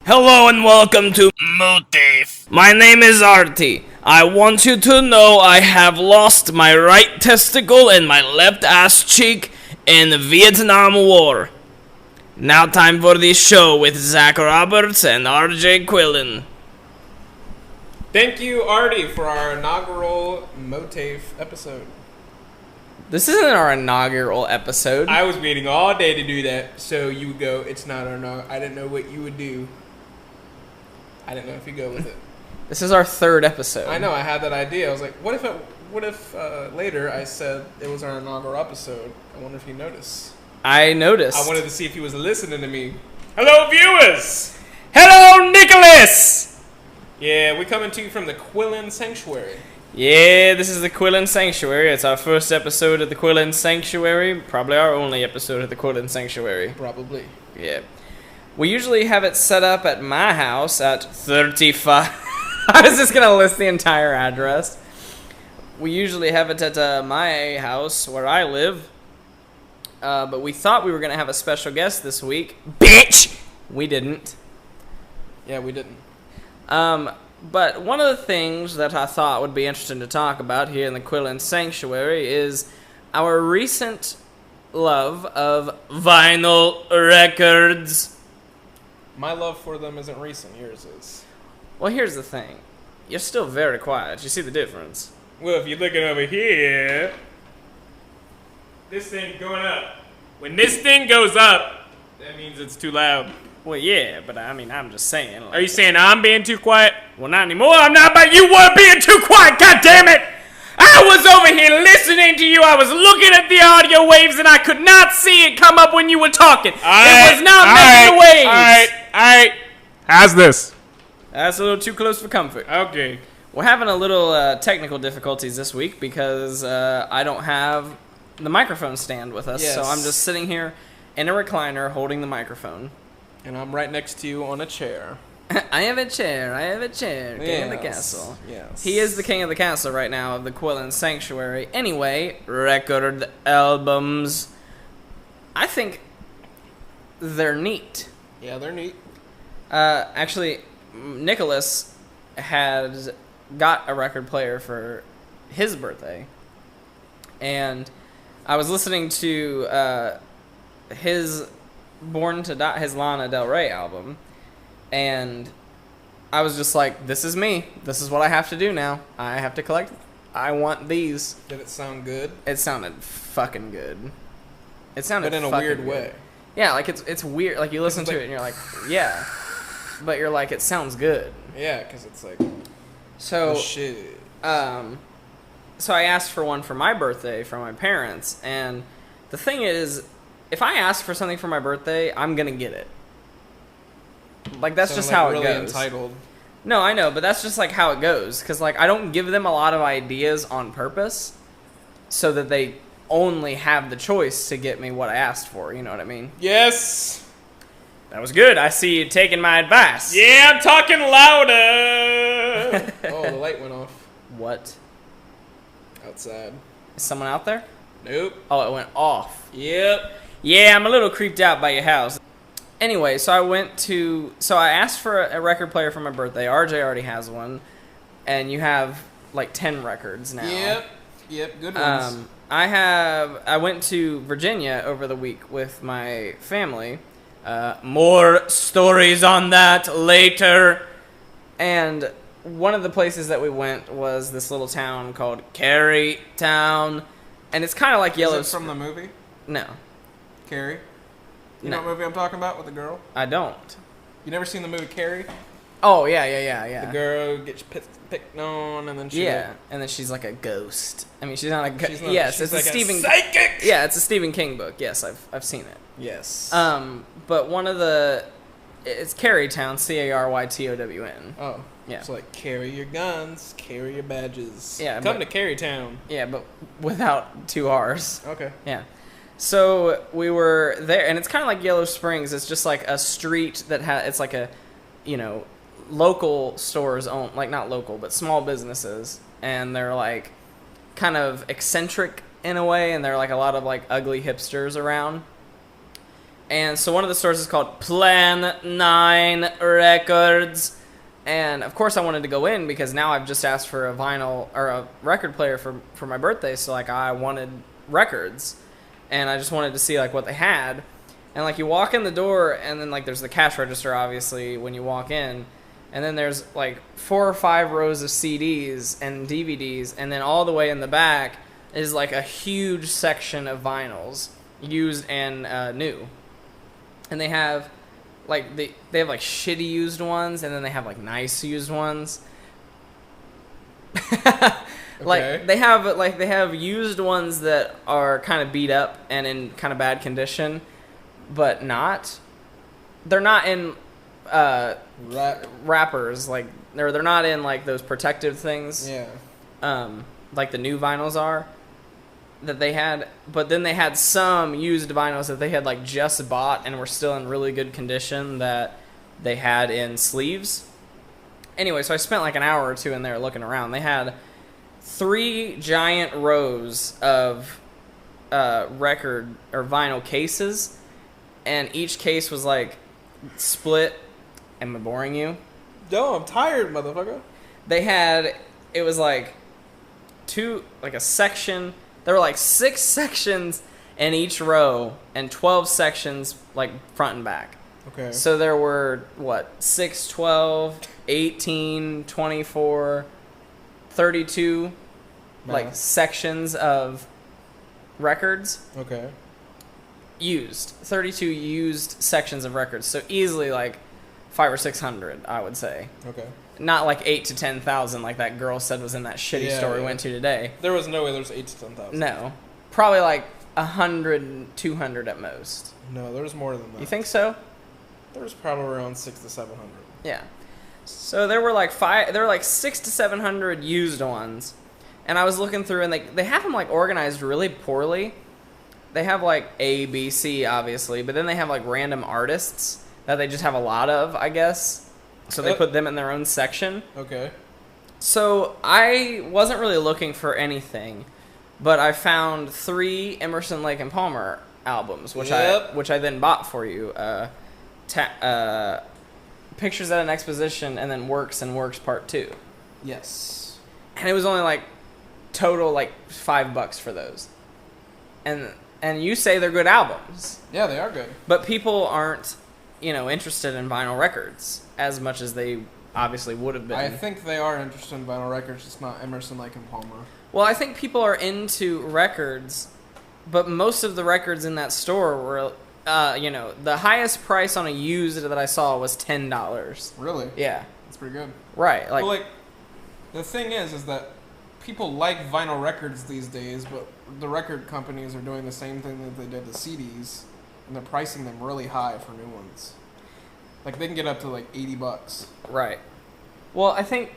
Hello and welcome to MOATAIF. My name is Artie. I want you to know I have lost my right testicle and my left ass cheek in the Vietnam War. Now time for the show with Zach Roberts and RJ Quillen. Thank you, Artie, for our inaugural MOATAIF episode. This isn't our inaugural episode. I was waiting all day to do that, so you would go, it's not our inaugural. I didn't know what you would do. I didn't know if you go with it. This is our third episode. I know, I had that idea. I was like, what if later I said it was our inaugural episode? I wonder if you noticed. I noticed. I wanted to see if he was listening to me. Hello, viewers! Hello, Nicholas! Yeah, we're coming to you from the Quillen Sanctuary. Yeah, this is the Quillen Sanctuary. It's our first episode of the Quillen Sanctuary. Probably our only episode of the Quillen Sanctuary. Probably. Yeah. We usually have it set up at my house at 35. I was just going to list the entire address. We usually have it at my house where I live. But we thought we were going to have a special guest this week. Bitch! We didn't. Yeah, we didn't. But one of the things that I thought would be interesting to talk about here in the Quillen Sanctuary is our recent love of vinyl records. My love for them isn't recent, yours is. Well, here's the thing. You're still very quiet. You see the difference? Well, if you're looking over here, this thing's going up. When this thing goes up, that means it's too loud. Well, yeah, but I mean, I'm just saying. Like, are you saying I'm being too quiet? Well, not anymore. I'm not, but you were being too quiet, goddammit! I was over here listening to you. I was looking at the audio waves, and I could not see it come up when you were talking. It was not making waves. All right. How's this? That's a little too close for comfort. Okay. We're having a little technical difficulties this week because I don't have the microphone stand with us. Yes. So I'm just sitting here in a recliner holding the microphone. And I'm right next to you on a chair. I have a chair. King of the castle. Yes. He is the king of the castle right now of the Quillen Sanctuary. Anyway, record albums. I think they're neat. Yeah, they're neat. Actually, Nicholas had got a record player for his birthday. And I was listening to his Born to Die, his Lana Del Rey album. And I was just like, this is me. This is what I have to do now. I have to collect. I want these. Did it sound good? It sounded fucking good. It sounded but in a weird way. Yeah, like it's weird. Like you listen to it and you're like, yeah. But you're like, it sounds good. Yeah, because it's like, so shit. So I asked for one for my birthday from my parents. And the thing is, if I ask for something for my birthday, I'm going to get it. Like, that's just how it goes. Entitled. No, I know, but that's just, like, how it goes. Because, like, I don't give them a lot of ideas on purpose so that they only have the choice to get me what I asked for. You know what I mean? Yes. That was good. I see you taking my advice. Yeah, I'm talking louder. Oh, the light went off. What? Outside. Is someone out there? Nope. Oh, it went off. Yep. Yeah, I'm a little creeped out by your house. Anyway, so I asked for a record player for my birthday. RJ already has one. And you have like 10 records now. Yep, good ones. I went to Virginia over the week with my family. More stories on that later. And one of the places that we went was this little town called Carytown. And it's kind of like Yellow. Is it from the movie? No. Carrie? You know what movie I'm talking about with the girl? I don't. You never seen the movie Carrie? Oh, yeah. The girl gets picked on and then she... Yeah, and then she's like a ghost. I mean, she's not a ghost. Yes, it's like a Stephen... psychic! Yeah, it's a Stephen King book. Yes, I've seen it. Yes. But one of the... It's Carytown, Carytown. Oh. Yeah. So like, carry your guns, carry your badges. Yeah, Come to Carytown. Yeah, but without 2 R's. Okay. Yeah. So we were there, and it's kind of like Yellow Springs. It's just like a street that it's like a, local stores own, like not local, but small businesses, and they're like kind of eccentric in a way, and there are like a lot of like ugly hipsters around. And so one of the stores is called Plan 9 Records. And of course I wanted to go in because now I've just asked for a vinyl or a record player for my birthday. So like I wanted records and I just wanted to see like what they had. And like you walk in the door and then like there's the cash register obviously when you walk in. And then there's like 4 or 5 rows of CDs and DVDs. And then all the way in the back is like a huge section of vinyls, used and new. And they have like they have like shitty used ones, and then they have like nice used ones. Like they have used ones that are kind of beat up and in kind of bad condition, but they're not in wrappers, like they're not in like those protective things. Yeah. Like the new vinyls are that they had, but then they had some used vinyls that they had like just bought and were still in really good condition that they had in sleeves. Anyway, so I spent like an hour or two in there looking around. They had 3 giant rows of record or vinyl cases, and each case was like split. Am I boring you? No, I'm tired, motherfucker. It was like a section. There were like 6 sections in each row and 12 sections like front and back. Okay. So there were 6, 12, 18, 24, 32 like sections of records. Okay. Used. 32 used sections of records. So easily like 500 or 600, I would say. Okay. Not like 8 to 10,000 like that girl said was in that shitty store we went to today. There was no way there was 8 to 10,000. No. Probably like 100, 200 at most. No, there's more than that. You think so? There's probably around 600 to 700. Yeah. So there were like 600 to 700 used ones. And I was looking through and they have them like organized really poorly. They have like A, B, C obviously, but then they have like random artists that they just have a lot of, I guess. So they put them in their own section. Okay. So I wasn't really looking for anything, but I found 3 Emerson, Lake and Palmer albums, which I then bought for you. Pictures at an Exposition, and then Works and Works Part 2. Yes. And it was only like total like $5 for those. And you say they're good albums. Yeah, they are good. But people aren't, interested in vinyl records as much as they obviously would have been. I think they are interested in vinyl records, just not Emerson, Lake and Palmer. Well, I think people are into records, but most of the records in that store were, the highest price on a used that I saw was $10. Really? Yeah. That's pretty good. Right. The thing is that people like vinyl records these days, but the record companies are doing the same thing that they did to CDs, and they're pricing them really high for new ones. Like, they can get up to like $80. Right. Well, I think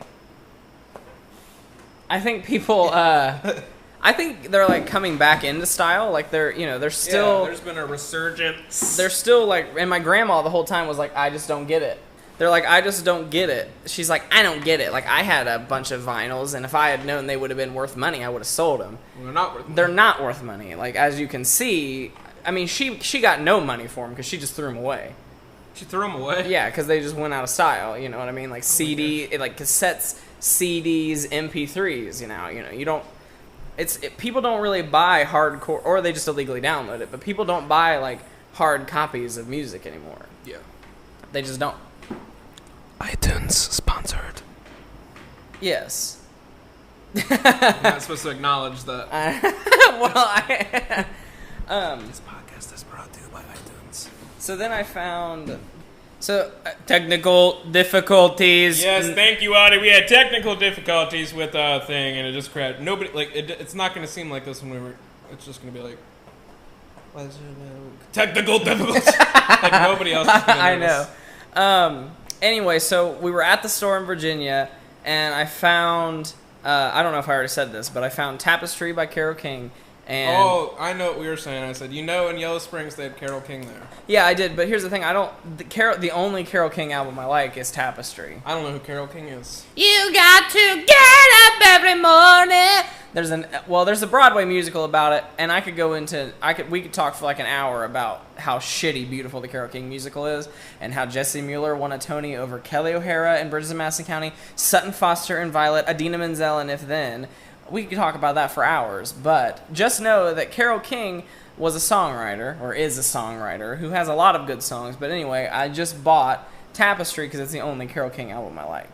people, I think they're like coming back into style. Like they're still. Yeah, there's been a resurgence. They're still like, and my grandma the whole time was like, I just don't get it. They're like, I just don't get it. She's like, I don't get it. Like, I had a bunch of vinyls, and if I had known they would have been worth money, I would have sold them. Well, they're not worth money. They're not worth money. Like, as you can see, I mean, she got no money for them because she just threw them away. She threw them away? Yeah, because they just went out of style. You know what I mean? Like like cassettes, CDs, MP3s. You don't. People don't really buy hardcore, or they just illegally download it. But people don't buy like hard copies of music anymore. Yeah, they just don't. iTunes sponsored. Yes. You're not supposed to acknowledge that. This podcast is brought to you by iTunes. So then I found technical difficulties. Yes, thank you, Audie. We had technical difficulties with our thing, and it just crashed. Nobody it's not going to seem like this when we were. It's just going to be like technical difficulties. Like nobody else is going to notice. I know. Anyway, so we were at the store in Virginia, and I found, I don't know if I already said this, but I found Tapestry by Carole King And Oh, I know what we were saying. I said, in Yellow Springs they had Carole King there. yeah, I did. But here's the thing: the only Carole King album I like is Tapestry. I don't know who Carole King is. You got to get up every morning. There's a Broadway musical about it, and we could talk for like an hour about how shitty Beautiful the Carole King musical is, and how Jesse Mueller won a Tony over Kelly O'Hara in Bridges of Madison County, Sutton Foster and Violet, Idina Menzel and If Then. We could talk about that for hours, but just know that Carole King was a songwriter, or is a songwriter, who has a lot of good songs. But anyway, I just bought Tapestry because it's the only Carole King album I like.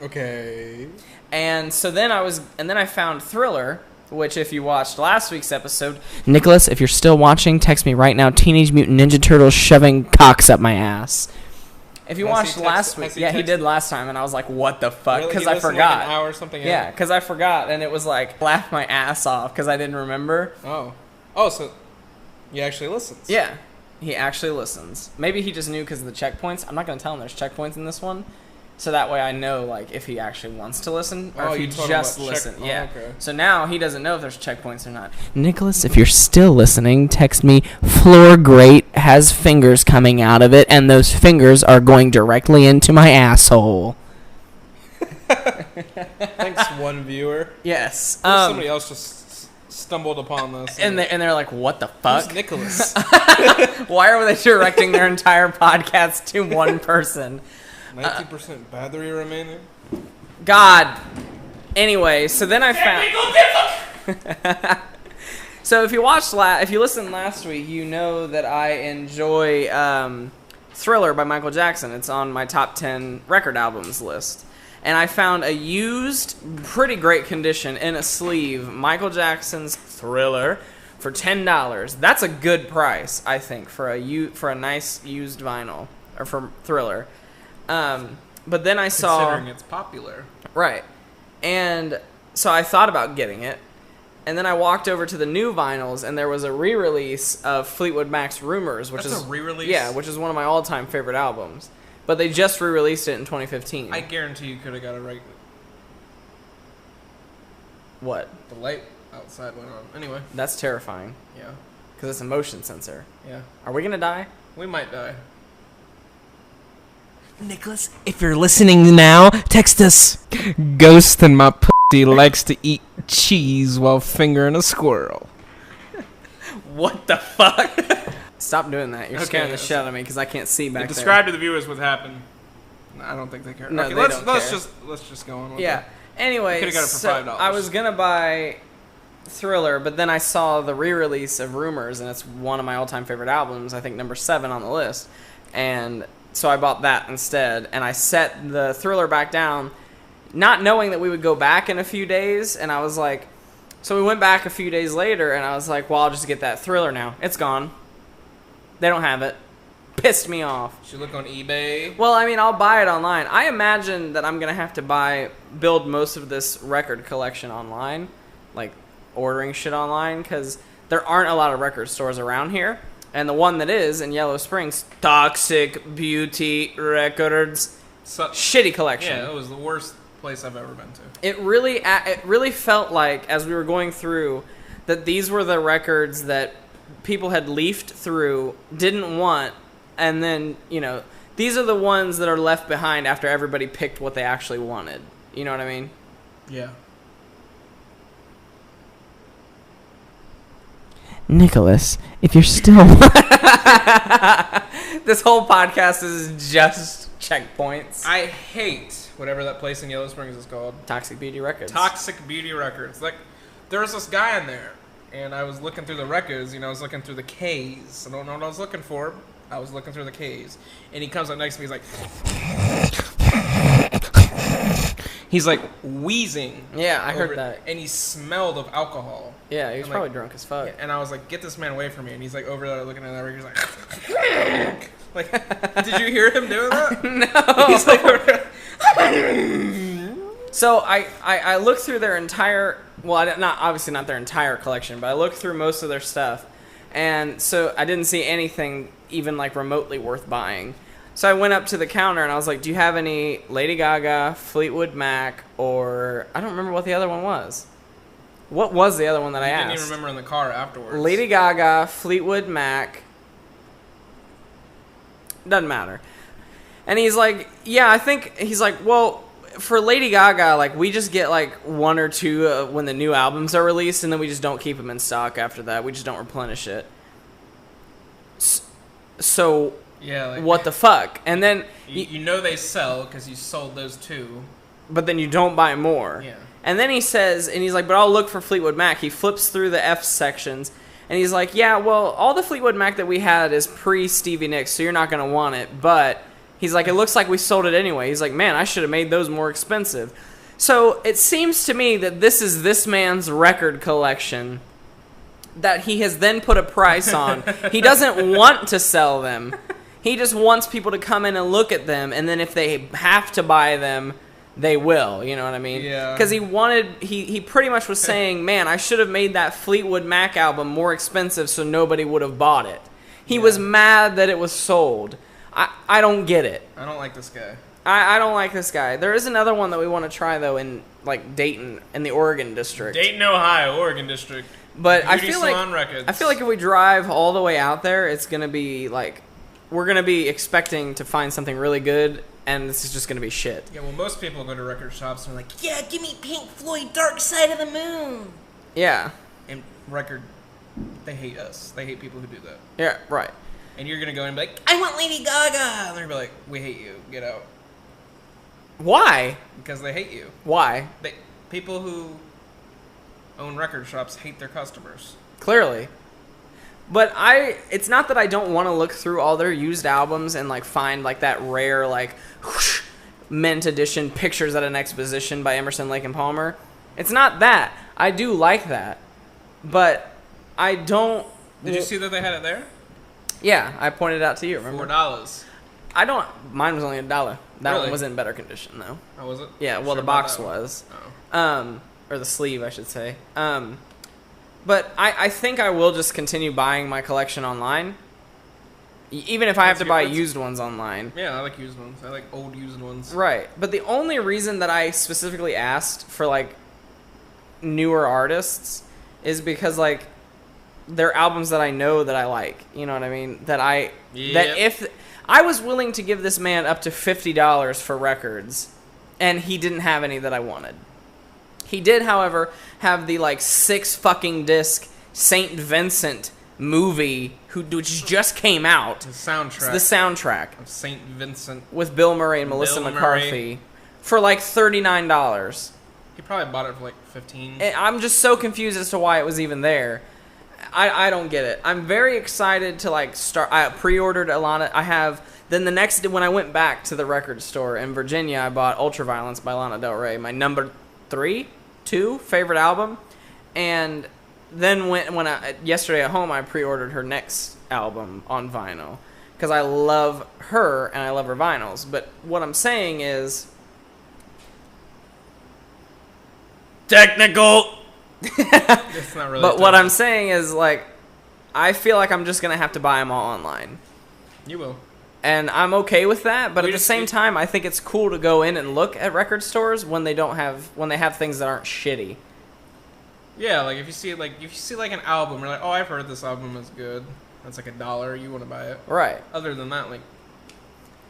Okay. And so then I found Thriller, which if you watched last week's episode, Nicholas, if you're still watching, text me right now, Teenage Mutant Ninja Turtles shoving cocks up my ass. If you watched last week, he did last time, and I was like, what the fuck? Because I forgot. Like an hour or something. Yeah, because I forgot, and it was like, laugh my ass off, because I didn't remember. Oh, so he actually listens. Yeah, he actually listens. Maybe he just knew because of the checkpoints. I'm not going to tell him there's checkpoints in this one, so that way I know like if he actually wants to listen, or if he just listens. Yeah, okay. So now he doesn't know if there's checkpoints or not. Nicholas, if you're still listening, text me, floor grate has fingers coming out of it, and those fingers are going directly into my asshole. Thanks, one viewer. Yes. Somebody else just stumbled upon this. And they're like, what the fuck? Who's Nicholas? Why are they directing their entire podcast to one person? 90% battery remaining. God. Anyway, so then I found. So if you listened last week, you know that I enjoy Thriller by Michael Jackson. It's on my top 10 record albums list. And I found a used, pretty great condition in a sleeve, Michael Jackson's Thriller for $10. That's a good price, I think, for a nice used vinyl, or for Thriller. But then I saw... Considering it's popular. Right. And so I thought about getting it. And then I walked over to the new vinyls, and there was a re-release of Fleetwood Mac's Rumors, which That's a re-release? Yeah, which is one of my all-time favorite albums. But they just re-released it in 2015. I guarantee you could have got it right. What? The light outside went on. Anyway. That's terrifying. Yeah. Because it's a motion sensor. Yeah. Are we going to die? We might die. Nicholas, if you're listening now, text us. Ghost in my pussy likes to eat cheese while fingering a squirrel. What the fuck? Stop doing that. You're Okay, scaring the shit out of me because I can't see back there. Describe to the viewers what happened. I don't think they care. No, okay, they don't let's care. just go on with Yeah. it. Anyway, Could've got it for so $5. I was gonna buy Thriller, but then I saw the re-release of Rumors, and it's one of my all-time favorite albums. I think number 7 on the list, and so I bought that instead. And I set the Thriller back down, not knowing that we would go back in a few days. And I was like, so we went back a few days later, and I was like, well, I'll just get that Thriller now. It's gone. They don't have it. Pissed me off. Should look on eBay. Well, I mean, I'll buy it online. I imagine that I'm going to have to build most of this record collection online, like ordering shit online, because there aren't a lot of record stores around here. And the one that is in Yellow Springs, Toxic Beauty Records, shitty collection. Yeah, it was the worst place I've ever been to. It really felt like, as we were going through, that these were the records that people had leafed through, didn't want, and then, these are the ones that are left behind after everybody picked what they actually wanted. You know what I mean? Yeah. Nicholas, if you're still... This whole podcast is just checkpoints. I hate whatever that place in Yellow Springs is called. Toxic Beauty Records. Toxic Beauty Records. Like, there was this guy in there, and I was looking through the records, I was looking through the K's. I don't know what I was looking for. I was looking through the K's. And he comes up next to me, he's like wheezing. Yeah, I heard that. And he smelled of alcohol. Yeah, he was And, probably drunk as fuck. Yeah, and I was like, get this man away from me. And he's like over there looking at that record. He's like, did you hear him doing that? No. He's like, so I looked through their entire, obviously not their entire collection, but I looked through most of their stuff. And so I didn't see anything even like remotely worth buying. So I went up to the counter and I was like, do you have any Lady Gaga, Fleetwood Mac, or I don't remember what the other one was. What was the other one that I didn't asked? even remember in the car afterwards. Lady Gaga, Fleetwood Mac. Doesn't matter. And he's like, yeah, I think, he's like, well, for Lady Gaga, like, we just get, like, one or two when the new albums are released, and then we just don't keep them in stock after that. We just don't replenish it. So, yeah, like, what the fuck? And then... You know they sell because you sold those 2. But then you don't buy more. Yeah. And then he says, and he's like, but I'll look for Fleetwood Mac. He flips through the F sections, and he's like, yeah, well, all the Fleetwood Mac that we had is pre-Stevie Nicks, so you're not going to want it. But he's like, it looks like we sold it anyway. He's like, man, I should have made those more expensive. So it seems to me that this is this man's record collection that he has then put a price on. He doesn't want to sell them. He just wants people to come in and look at them, and then if they have to buy them, they will, you know what I mean? Yeah. Because he pretty much was saying, man, I should have made that Fleetwood Mac album more expensive so nobody would have bought it. He was mad that it was sold. I don't get it. I don't like this guy. I don't like this guy. There is another one that we want to try, though, in, like, Dayton, in the Oregon district. Dayton, Ohio, Oregon district. But I Beauty feel Salon like Records. I feel like if we drive all the way out there, it's going to be, like, we're going to be expecting to find something really good, and this is just going to be shit. Yeah, well, most people go to record shops and are like, Yeah, give me Pink Floyd, Dark Side of the Moon. Yeah. and record, they hate us. They hate people who do that. Yeah, right. And you're going to go in and be like, I want Lady Gaga. And they're going to be like, we hate you. Get out. Why? Because they hate you. Why? People who own record shops hate their customers. Clearly. But it's not that I don't want to look through all their used albums and, like, find, like, that rare, like, whoosh, mint edition Pictures at an Exposition by Emerson, Lake and Palmer. It's not that. I do like that. But I don't... Did you see that they had it there? Yeah, I pointed it out to you, remember? $4. I don't... Mine was only $1. That Really? one was in better condition, though. Oh, was it? Yeah, well, Sure the about box that one. was. Oh. Or the sleeve, I should say. But I think I will just continue buying my collection online. Even if I have to buy used ones online. Yeah, I like used ones. I like old used ones. Right. But the only reason that I specifically asked for, like, newer artists is because, like, they're albums that I know that I like. You know what I mean? That if I was willing to give this man up to $50 for records, and he didn't have any that I wanted. He did, however, have the, like, 6 fucking disc St. Vincent movie, which just came out. The soundtrack. It's the soundtrack Of St. Vincent. with Bill Murray and Melissa McCarthy for like $39. He probably bought it for like 15. And I'm just so confused as to why it was even there. I don't get it. I'm very excited to, like, start. I pre-ordered a lot of. Then the next day when I went back to the record store in Virginia, I bought Ultraviolence by Lana Del Rey, my number 2 favorite album. And then yesterday at home, I pre-ordered her next album on vinyl because I love her and I love her vinyls. But what I'm saying is technical. It's not really. But what I'm saying is, like, I feel like I'm just gonna have to buy them all online. You will. And I'm okay with that, but We at the just- same time, I think it's cool to go in and look at record stores when they have things that aren't shitty. Yeah, like if you see like an album, you're like, oh, I've heard this album is good. That's like $1. You want to buy it. Right. Other than that, like,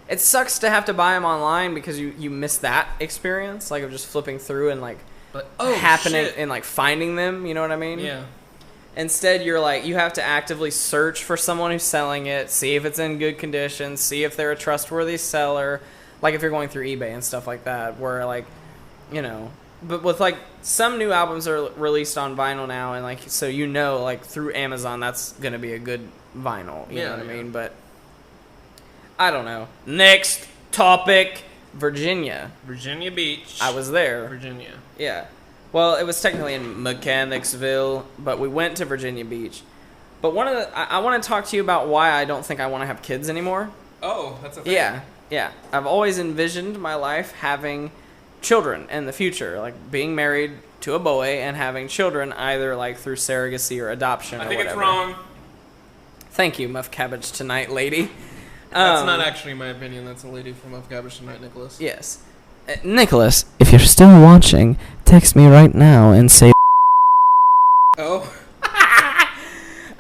It sucks to have to buy them online because you miss that experience, like, of just flipping through and, like, but happening shit. and, like, finding them. You know what I mean? Yeah. Instead, you're like, you have to actively search for someone who's selling it, see if it's in good condition, see if they're a trustworthy seller. Like, if you're going through eBay and stuff like that, where, like, you know, but with, like, some new albums are released on vinyl now, and, like, so, you know, like, through Amazon, that's going to be a good vinyl. You know what I mean? But I don't know. Next topic, Virginia. Virginia Beach. I was there. Virginia. Yeah. Well, it was technically in Mechanicsville, but we went to Virginia Beach. But I want to talk to you about why I don't think I want to have kids anymore. Oh, that's a thing. Yeah. I've always envisioned my life having children in the future, like being married to a boy and having children either, like, through surrogacy or adoption. I or think whatever. it's wrong. Thank you, Muff Cabbage Tonight, lady. That's not actually my opinion. That's a lady from Muff Cabbage Tonight, Nicholas. Yes. Nicholas, if you're still watching, text me right now and say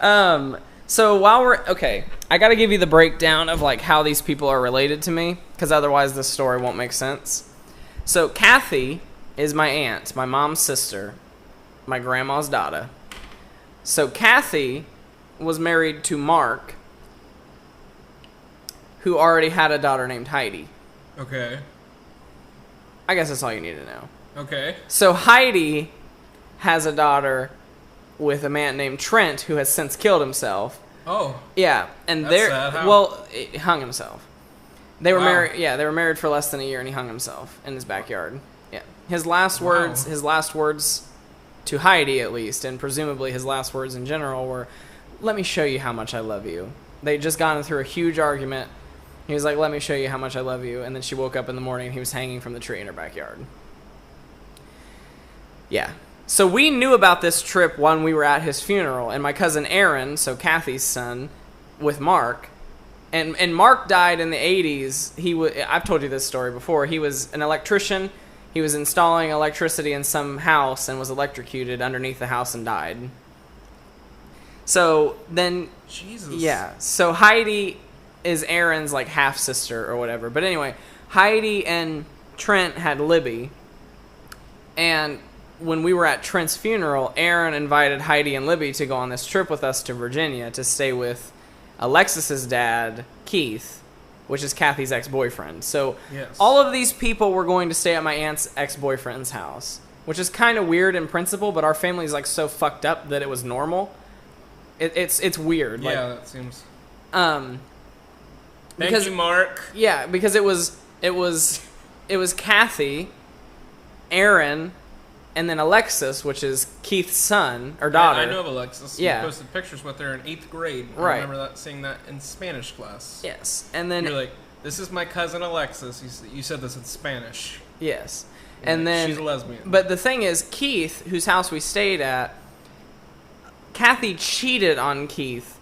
So while we're okay, I got to give you the breakdown of like how these people are related to me, because otherwise this story won't make sense. So Kathy is my aunt, my mom's sister, my grandma's daughter. So Kathy was married to Mark, who already had a daughter named Heidi. Okay. I guess that's all you need to know. Okay. So Heidi has a daughter with a man named Trent, who has since killed himself. Oh. Yeah, and That's sad. How? well, he hung himself. They were Wow. married. Yeah, they were married for less than a year, and he hung himself in his backyard. Yeah, his last words. His last words to Heidi, at least, and presumably his last words in general, were, "Let me show you how much I love you." They'd just gotten through a huge argument. He was like, "Let me show you how much I love you," and then she woke up in the morning and he was hanging from the tree in her backyard. Yeah. So we knew about this trip when we were at his funeral, and my cousin Aaron, so Kathy's son, with Mark, and Mark died in the 80s. I've told you this story before. He was an electrician. He was installing electricity in some house and was electrocuted underneath the house and died. So then, Jesus. yeah. So Heidi is Aaron's like half sister or whatever. But anyway, Heidi and Trent had Libby, and when we were at Trent's funeral, Aaron invited Heidi and Libby to go on this trip with us to Virginia to stay with Alexis's dad, Keith, which is Kathy's ex-boyfriend. So Yes. all of these people were going to stay at my aunt's ex-boyfriend's house, which is kind of weird in principle, but our family's like so fucked up that it was normal. It's weird. Yeah, Like, that seems. Thank because you, Mark. yeah, because it was Kathy, Aaron, and then Alexis, which is Keith's son or daughter. I know of Alexis. Yeah. You posted pictures with her in 8th grade. Right. I remember seeing that in Spanish class. Yes, and then You're like, this is my cousin Alexis. You said this in Spanish. yes, and then she's a lesbian. But the thing is, Keith, whose house we stayed at, Kathy cheated on Keith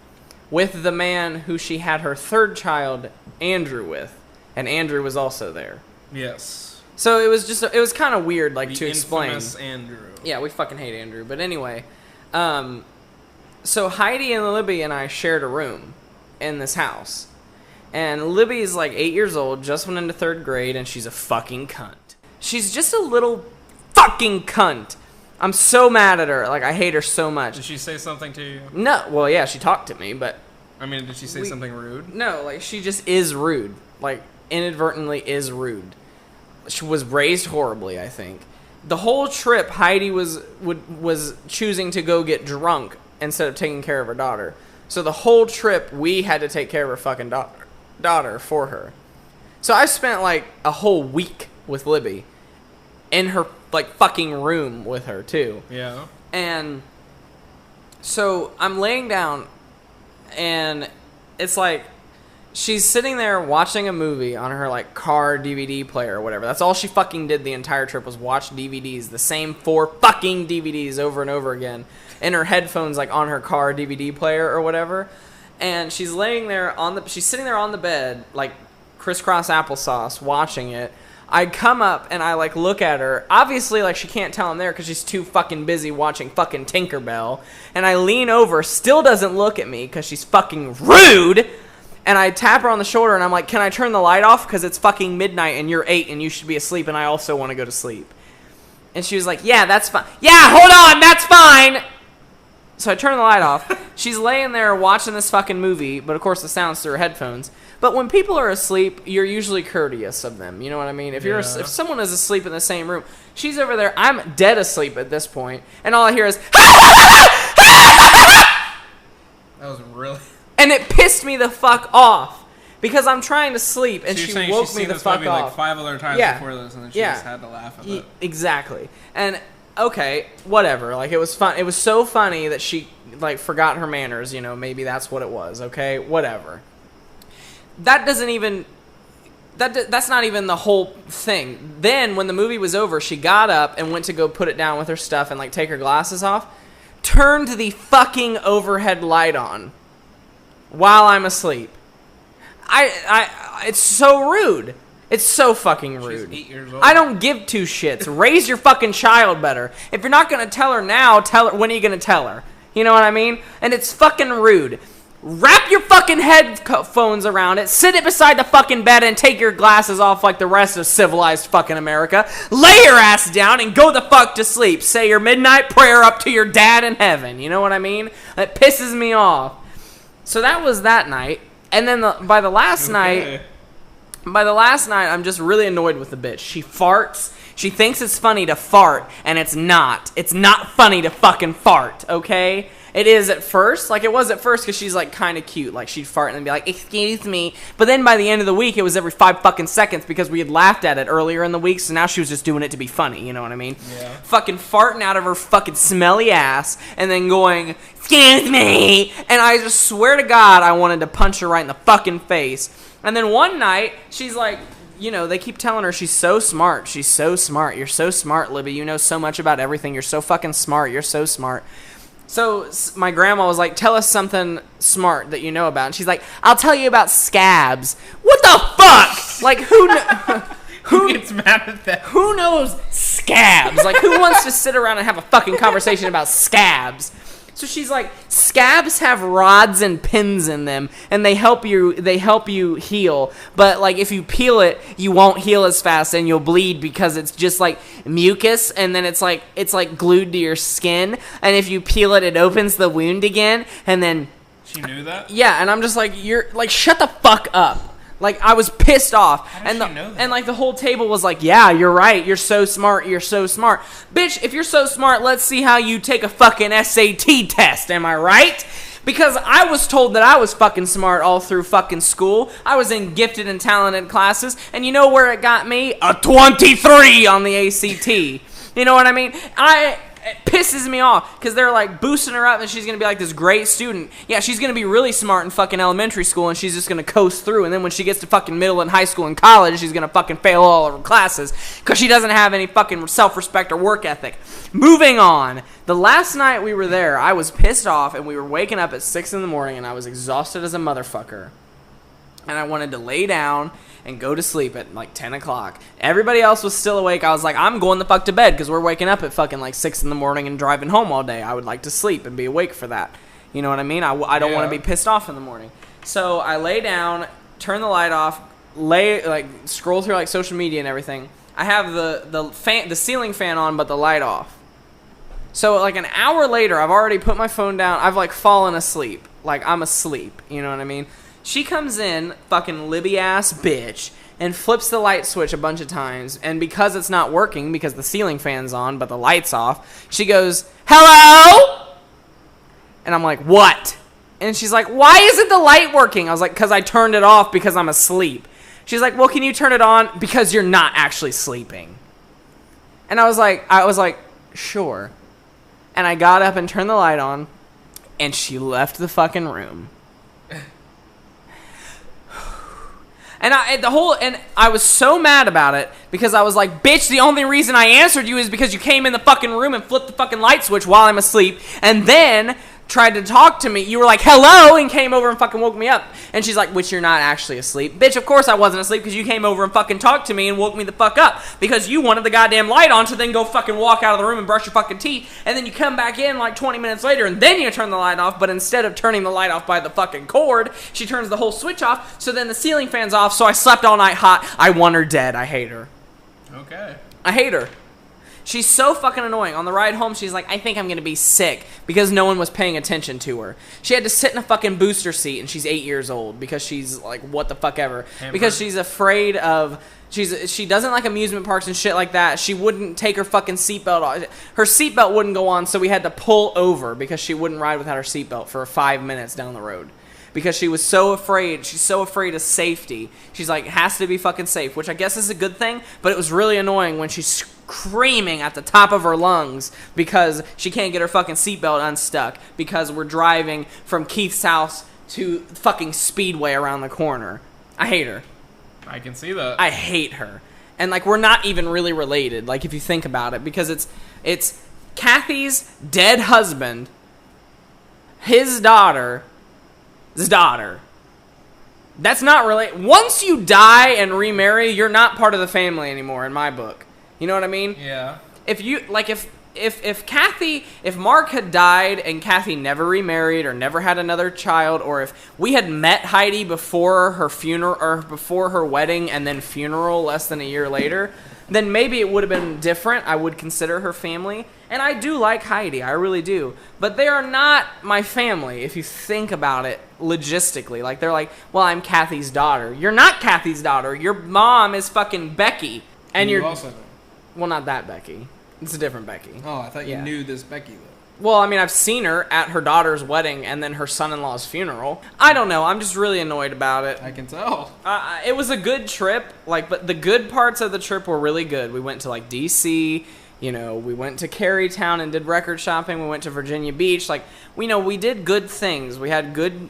with the man who she had her third child, Andrew, with, and Andrew was also there. Yes. So it was kind of weird, like, The to explain. infamous Andrew. Yeah, we fucking hate Andrew. But anyway, so Heidi and Libby and I shared a room in this house. And Libby's like 8 years old, just went into 3rd grade, and she's a fucking cunt. She's just a little fucking cunt. I'm so mad at her. Like, I hate her so much. Did she say something to you? No, well, yeah, she talked to me, but I mean, did she say something rude? no, like, she just is rude. Like, inadvertently is rude. She was raised horribly, I think. The whole trip, Heidi was choosing to go get drunk instead of taking care of her daughter. So the whole trip, we had to take care of her fucking daughter for her. So I spent like a whole week with Libby in her like fucking room with her too. Yeah. And so I'm laying down, and it's like she's sitting there watching a movie on her like car DVD player or whatever. That's all she fucking did the entire trip, was watch DVDs, the same 4 fucking DVDs over and over again, in her headphones, like on her car DVD player or whatever. And she's laying there she's sitting there on the bed, like crisscross applesauce, watching it. I come up and I like look at her. Obviously, like, she can't tell I'm there because she's too fucking busy watching fucking Tinkerbell. And I lean over, still doesn't look at me because she's fucking rude. And I tap her on the shoulder and I'm like, can I turn the light off? Because it's fucking midnight and you're 8 and you should be asleep and I also want to go to sleep. And she was like, yeah, that's fine. Yeah, hold on, that's fine. So I turn the light off. She's laying there watching this fucking movie, but of course the sound's through her headphones. But when people are asleep, you're usually courteous of them. You know what I mean? If if someone is asleep in the same room, she's over there. I'm dead asleep at this point, and all I hear is That was really. and it pissed me the fuck off because I'm trying to sleep, and So you're she saying woke she's me seen the this fuck movie off. like 5 other times Yeah. before this, and then she Yeah. just had to laugh at it. Exactly. And okay, whatever. Like, it was fun. It was so funny that she like forgot her manners. You know, maybe that's what it was. Okay, whatever. That doesn't even. That's not even the whole thing. Then when the movie was over, she got up and went to go put it down with her stuff and like take her glasses off. Turned the fucking overhead light on while I'm asleep. It's so rude. It's so fucking rude. She's 8 years old. I don't give 2 shits. Raise your fucking child better. If you're not gonna tell her now, tell her. When are you gonna tell her? You know what I mean? And it's fucking rude. Wrap your fucking headphones around it, sit it beside the fucking bed, and take your glasses off like the rest of civilized fucking America. Lay your ass down and go the fuck to sleep. Say your midnight prayer up to your dad in heaven. You know what I mean? That pisses me off. So that was that night. And then by the last night, I'm just really annoyed with the bitch. She farts. She thinks it's funny to fart, and it's not. It's not funny to fucking fart, okay? It is at first. Like, it was at first because she's, like, kind of cute. Like, she'd fart and then be like, excuse me. But then by the end of the week, it was every 5 fucking seconds because we had laughed at it earlier in the week, so now she was just doing it to be funny, you know what I mean? Yeah. Fucking farting out of her fucking smelly ass and then going, excuse me. And I just swear to God, I wanted to punch her right in the fucking face. And then one night, she's like, you know, they keep telling her she's so smart. She's so smart. You're so smart, Libby. You know so much about everything. You're so fucking smart. You're so smart. So my grandma was like, tell us something smart that you know about. And she's like, I'll tell you about scabs. What the fuck? Like, who gets mad at that? Who knows scabs? Like, who wants to sit around and have a fucking conversation about scabs? So she's like, scabs have rods and pins in them, and they help you heal. But like, if you peel it, you won't heal as fast, and you'll bleed because it's just like mucus, and then it's like glued to your skin. And if you peel it, it opens the wound again, and then. She knew that? Yeah, and I'm just like, you're like, shut the fuck up. Like, I was pissed off. How did she know that? And like the whole table was like, yeah, you're right. You're so smart. You're so smart. Bitch, if you're so smart, let's see how you take a fucking SAT test. Am I right? Because I was told that I was fucking smart all through fucking school. I was in gifted and talented classes. And you know where it got me? A 23 on the ACT. You know what I mean? It pisses me off because they're like boosting her up and she's going to be like this great student. Yeah, she's going to be really smart in fucking elementary school and she's just going to coast through. And then when she gets to fucking middle and high school and college, she's going to fucking fail all of her classes because she doesn't have any fucking self-respect or work ethic. Moving on. The last night we were there, I was pissed off and we were waking up at 6 in the morning and I was exhausted as a motherfucker. And I wanted to lay down and go to sleep at like 10 o'clock. Everybody else was still awake. I was like, I'm going the fuck to bed because we're waking up at fucking like 6 in the morning and driving home all day. I would like to sleep and be awake for that. You know what I mean? I don't want to be pissed off in the morning. So I lay down, turn the light off, scroll through like social media and everything. I have the ceiling fan on but the light off. So like an hour later, I've already put my phone down. I've like fallen asleep. Like I'm asleep. You know what I mean? She comes in, fucking Libby-ass bitch, and flips the light switch a bunch of times. And because it's not working, because the ceiling fan's on, but the light's off, she goes, hello? And I'm like, what? And she's like, why isn't the light working? I was like, because I turned it off because I'm asleep. She's like, well, can you turn it on? Because you're not actually sleeping. And I was like, sure. And I got up and turned the light on, and she left the fucking room. And I was so mad about it because I was like, bitch, the only reason I answered you is because you came in the fucking room and flipped the fucking light switch while I'm asleep and then tried to talk to me. You were like, hello, and came over and fucking woke me up. And she's like, which you're not actually asleep. Bitch, of course I wasn't asleep because you came over and fucking talked to me and woke me the fuck up because you wanted the goddamn light on to then go fucking walk out of the room and brush your fucking teeth. And then you come back in like 20 minutes later and then you turn the light off. But instead of turning the light off by the fucking cord, she turns the whole switch off. So then the ceiling fan's off. So I slept all night hot. I want her dead. I hate her. Okay. I hate her. She's so fucking annoying. On the ride home, she's like, I think I'm going to be sick because no one was paying attention to her. She had to sit in a fucking booster seat, and she's 8 years old because she's like, what the fuck ever. Hampered. Because she's afraid of... She doesn't like amusement parks and shit like that. She wouldn't take her fucking seatbelt off. Her seatbelt wouldn't go on, so we had to pull over because she wouldn't ride without her seatbelt for 5 minutes down the road. Because she was so afraid. She's so afraid of safety. She's like, has to be fucking safe, which I guess is a good thing, but it was really annoying when she's screaming at the top of her lungs because she can't get her fucking seatbelt unstuck because we're driving from Keith's house to fucking Speedway around the corner. I hate her. I can see that. I hate her. And like, we're not even really related, like if you think about it, because it's Kathy's dead husband, his daughter's daughter. That's not really... Once you die and remarry, you're not part of the family anymore in my book. You know what I mean? Yeah. If if Mark had died and Kathy never remarried or never had another child, or if we had met Heidi before her funeral or before her wedding and then funeral less than a year later, then maybe it would have been different. I would consider her family. And I do like Heidi, I really do. But they are not my family if you think about it logistically. Like, they're like, well, I'm Kathy's daughter. You're not Kathy's daughter. Your mom is fucking Becky. And you're also know. Well, not that Becky. It's a different Becky. Oh, I thought you knew this Becky, though. Well, I mean, I've seen her at her daughter's wedding and then her son-in-law's funeral. I don't know. I'm just really annoyed about it. I can tell. It was a good trip, but the good parts of the trip were really good. We went to, like, D.C., we went to Carytown and did record shopping. We went to Virginia Beach. Like, we did good things. We had good,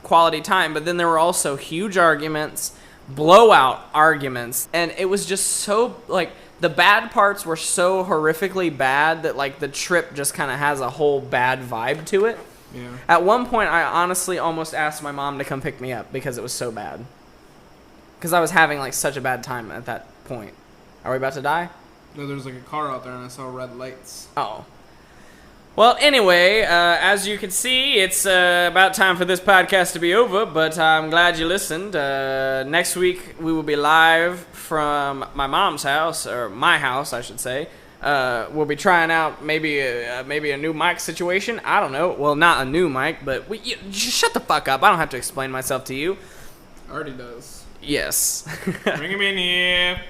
quality time. But then there were also huge arguments, blowout arguments. And it was just so, like, the bad parts were so horrifically bad that, like, the trip just kind of has a whole bad vibe to it. Yeah. At one point, I honestly almost asked my mom to come pick me up because it was so bad. Because I was having, like, such a bad time at that point. Are we about to die? No, there's like a car out there and I saw red lights. Oh. Well, anyway, as you can see, it's about time for this podcast to be over, but I'm glad you listened. Next week, we will be live from my mom's house, or my house, I should say. We'll be trying out maybe a new mic situation. I don't know. Well, not a new mic, but just shut the fuck up. I don't have to explain myself to you. Artie does. Yes. Bring him in here.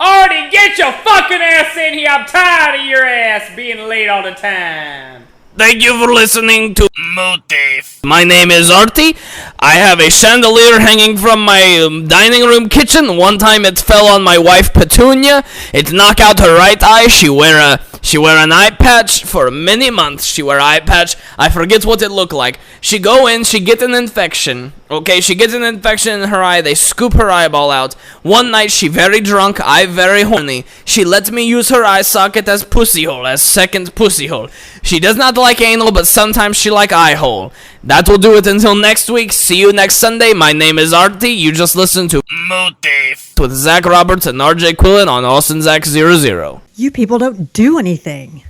Artie, get your fucking ass in here. I'm tired of your ass being late all the time. Thank you for listening to MOATAIF. My name is Artie. I have a chandelier hanging from my dining room kitchen. One time it fell on my wife Petunia. It knocked out her right eye. She wear an eye patch for many months. She wear eye patch. I forget what it looked like. She go in, she get an infection. Okay, she gets an infection in her eye. They scoop her eyeball out. One night she very drunk, I very horny. She lets me use her eye socket as pussy hole, as second pussy hole. She does not like anal, but sometimes she like eye hole. That will do it until next week. See you next Sunday. My name is Artie. You just listened to MOATAIF with Zach Roberts and RJ Quillen on AustinZach00. You people don't do anything.